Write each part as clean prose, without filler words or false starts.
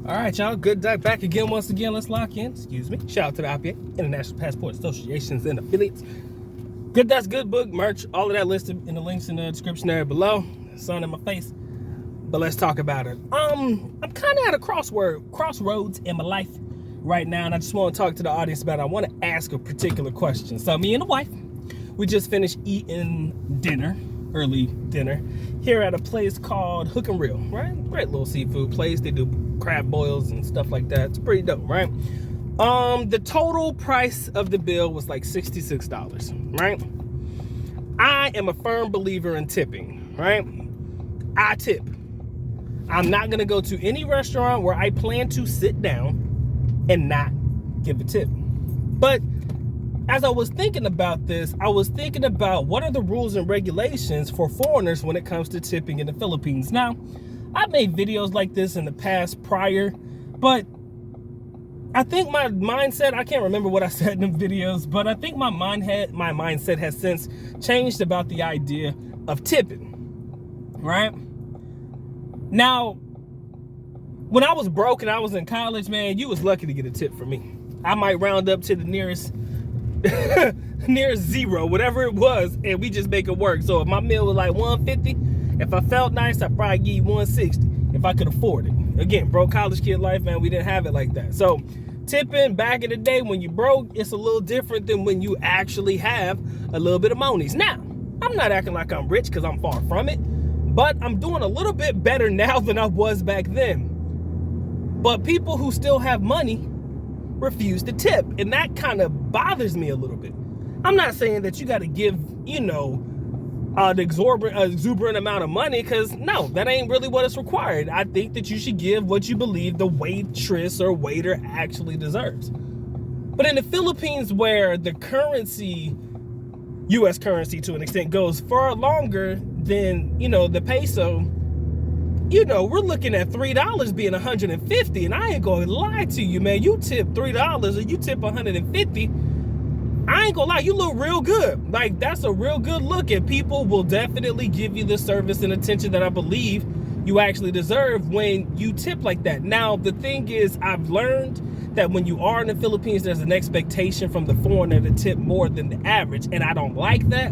All right, y'all. Good day. Back again once again. Let's lock in. Excuse me. Shout out to the IPA, International Passport Associations and Affiliates. Good That's Good book, merch, all of that listed in the links in the description area below. Sun in my face. But let's talk about it. I'm kind of at a crossroads in my life right now, and I just want to talk to the audience about it. I want to ask a particular question. So me and the wife, we just finished eating dinner, early dinner, here at a place called Hook and Reel, right? Great little seafood place. They do crab boils and stuff like that. It's pretty dope, right? The total price of the bill was like $66, right? I am a firm believer in tipping, right? I tip. I'm not gonna go to any restaurant where I plan to sit down and not give a tip. But as I was thinking about this, I was thinking about what are the rules and regulations for foreigners when it comes to tipping in the Philippines. Now, I've made videos like this in the past prior, but I think my mindset, I can't remember what I said in the videos, but I think my mindset has since changed about the idea of tipping, right? Now, when I was broke and I was in college, man, you was lucky to get a tip from me. I might round up to the nearest zero, whatever it was, and we just make it work. So if my meal was like $150, if I felt nice, I'd probably give you $160 if I could afford it. Again, broke college kid life, man, we didn't have it like that. So tipping back in the day when you broke, it's a little different than when you actually have a little bit of monies. Now, I'm not acting like I'm rich because I'm far from it, but I'm doing a little bit better now than I was back then. But people who still have money refuse to tip, and that kind of bothers me a little bit. I'm not saying that you got to give, an exuberant amount of money, because no, that ain't really what is required. I think that you should give what you believe the waitress or waiter actually deserves. But in the Philippines, where the currency, U.S. currency to an extent, goes far longer than, the peso, we're looking at $3 being $150, and I ain't gonna lie to you, man. You tip $3 or you tip $150, I ain't gonna lie, you look real good. Like, that's a real good look, and people will definitely give you the service and attention that I believe you actually deserve when you tip like that. Now, the thing is, I've learned that when you are in the Philippines, there's an expectation from the foreigner to tip more than the average, and I don't like that,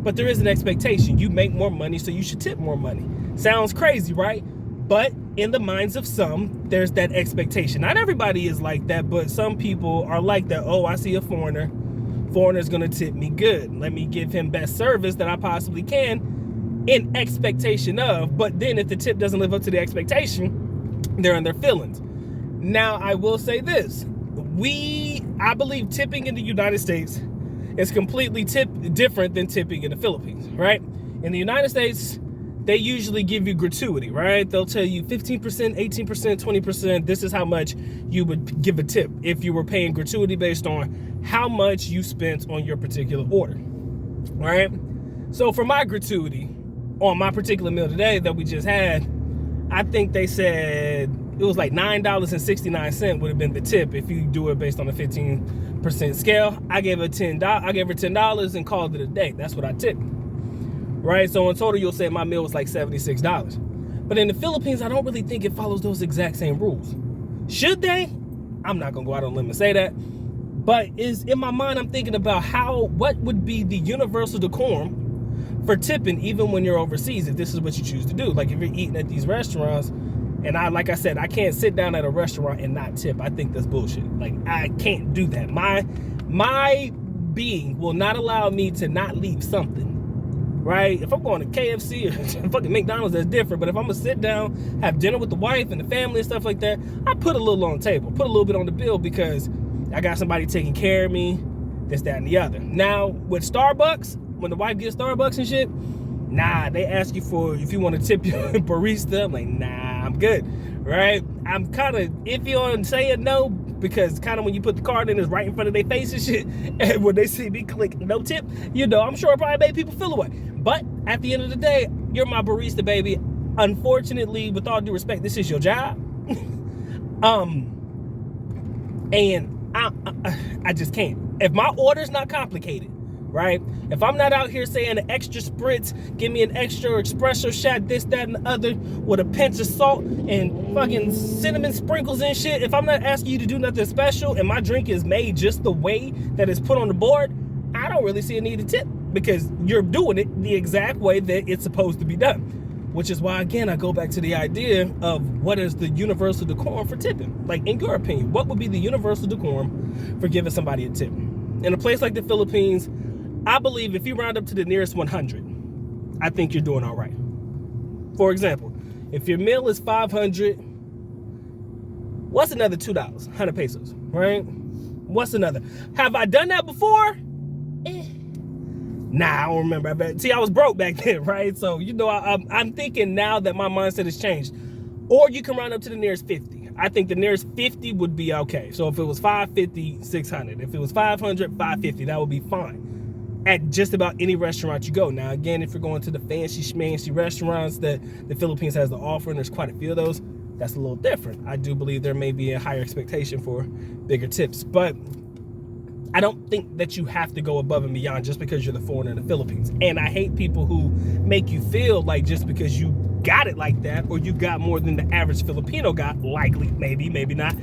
but there is an expectation. You make more money, so you should tip more money. Sounds crazy, right? But in the minds of some, there's that expectation. Not everybody is like that, but some people are like that. Oh, I see a foreigner's gonna tip me good. Let me give him best service that I possibly can in expectation of. But then if the tip doesn't live up to the expectation, they're in their feelings. Now, I will say this. I believe tipping in the United States is completely different than tipping in the Philippines, right? In the United States, they usually give you gratuity, right? They'll tell you 15%, 18%, 20%. This is how much you would give a tip if you were paying gratuity based on how much you spent on your particular order, right? So for my gratuity on my particular meal today that we just had, I think they said it was like $9.69 would have been the tip if you do it based on a 15% scale. I gave her $10 and called it a day. That's what I tipped. Right? So in total, you'll say my meal was like $76. But in the Philippines, I don't really think it follows those exact same rules. Should they? I'm not gonna go out on a limb and say that. But in my mind, I'm thinking about what would be the universal decorum for tipping, even when you're overseas, if this is what you choose to do. Like if you're eating at these restaurants, and like I said, I can't sit down at a restaurant and not tip. I think that's bullshit. Like, I can't do that. My being will not allow me to not leave something. Right? If I'm going to KFC or fucking McDonald's, that's different. But if I'm gonna sit down, have dinner with the wife and the family and stuff like that, I put a little on the table, put a little bit on the bill, because I got somebody taking care of me, this, that, and the other. Now, with Starbucks, when the wife gets Starbucks and shit, nah, they ask you for if you want to tip your barista. I'm like, nah, I'm good, right? I'm kind of iffy on saying no, because kind of when you put the card in, it's right in front of their face and shit, and when they see me click no tip, I'm sure it probably made people feel away. But at the end of the day, you're my barista, baby. Unfortunately, with all due respect, this is your job. And I just can't. If my order's not complicated, right? If I'm not out here saying an extra spritz, give me an extra espresso shot, this, that, and the other, with a pinch of salt and fucking cinnamon sprinkles and shit, if I'm not asking you to do nothing special and my drink is made just the way that it's put on the board, I don't really see a need to tip, because you're doing it the exact way that it's supposed to be done. Which is why, again, I go back to the idea of what is the universal decorum for tipping. Like, in your opinion, what would be the universal decorum for giving somebody a tip? In a place like the Philippines, I believe if you round up to the nearest 100, I think you're doing all right. For example, if your meal is 500, what's another $2? 100 pesos, right? What's another? Have I done that before? Nah, I don't remember. See, I was broke back then, right? So, you know, I'm thinking now that my mindset has changed. Or you can round up to the nearest 50. I think the nearest 50 would be okay. So if it was 550, 600. If it was 500, 550, that would be fine at just about any restaurant you go. Now, again, if you're going to the fancy schmancy restaurants that the Philippines has to offer, and there's quite a few of those, that's a little different. I do believe there may be a higher expectation for bigger tips, but I don't think that you have to go above and beyond just because you're the foreigner in the Philippines. And I hate people who make you feel like just because you got it like that, or you got more than the average Filipino got, likely, maybe not,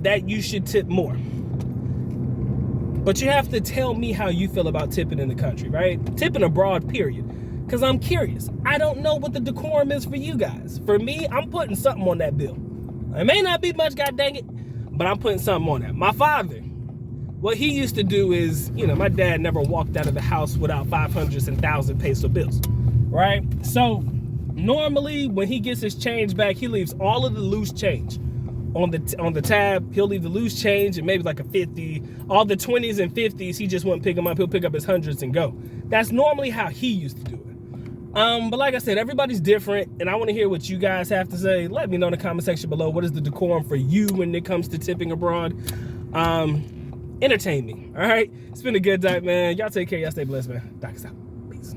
that you should tip more. But you have to tell me how you feel about tipping in the country, right? Tipping abroad, period. Because I'm curious. I don't know what the decorum is for you guys. For me, I'm putting something on that bill. It may not be much, god dang it, but I'm putting something on that. My father, what he used to do is, you know, my dad never walked out of the house without 500s and 1,000 peso bills, right? So normally when he gets his change back, he leaves all of the loose change on the tab. He'll leave the loose change and maybe like a 50. All the 20s and 50s, he just wouldn't pick them up. He'll pick up his 100s and go. That's normally how he used to do it. But like I said, everybody's different, and I want to hear what you guys have to say. Let me know in the comment section below. What is the decorum for you when it comes to tipping abroad? Entertain me, all right? It's been a good night, man. Y'all take care. Y'all stay blessed, man. Doc is out. Peace.